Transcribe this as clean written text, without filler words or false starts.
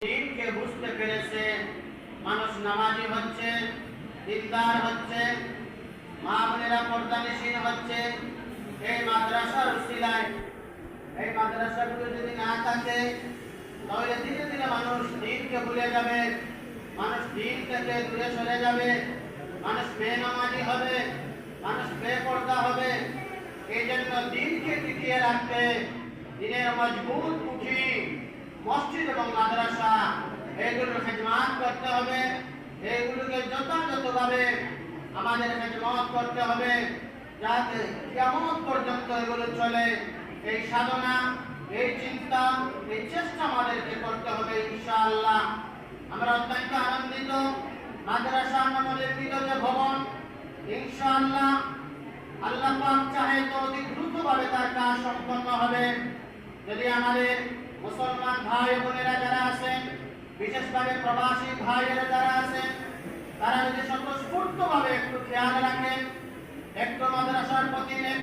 দিনকে বুঝতে পেরেছে, মানুষ নামাজি হচ্ছে, দিনদার হচ্ছে, মা বোনেরা পর্দানিসীন হচ্ছে এই মাদ্রাসার উসিলায়। এই মাদ্রাসাগুলো যদি না থাকে তাহলে ধীরে ধীরে মানুষ দিনকে ভুলে যাবে, মানুষ দিন থেকে দূরে সরে যাবে, মানুষ বেনামাজি হবে, মানুষ বেপর্দা হবে। এই জন্য দিনকে টিকিয়ে রাখতে দিনের মজবুত পুঁথি মসজিদ এবং মাদ্রাসা এগুলোর খেদমত করতে হবে, এগুলোকে যথাযথভাবে আমাদের খেদমত করতে হবে যাতে কিয়ামত পর্যন্ত এগুলো চলে। এই সাধনা, এই চিন্তা, এই চেষ্টা আমাদেরকে করতে হবে ইনশাআল্লাহ। আমরা অত্যন্ত আনন্দিত মাদ্রাসা নবনির্মিত যে ভবন, ইনশাআল্লাহ আল্লাহ পাক চাহে তো অতি দ্রুতভাবে তার কাজ সম্পন্ন হবে। যদি আমাদের মুসলমান ভাই বোনেরা যারা আছেন, বিশেষভাবে প্রবাসী ভাইয়েরা যারা আছেন, তারা যদি স্বতঃস্ফূর্তভাবে একটু খেয়াল রাখেন, একটু মাদ্রাসার প্রতি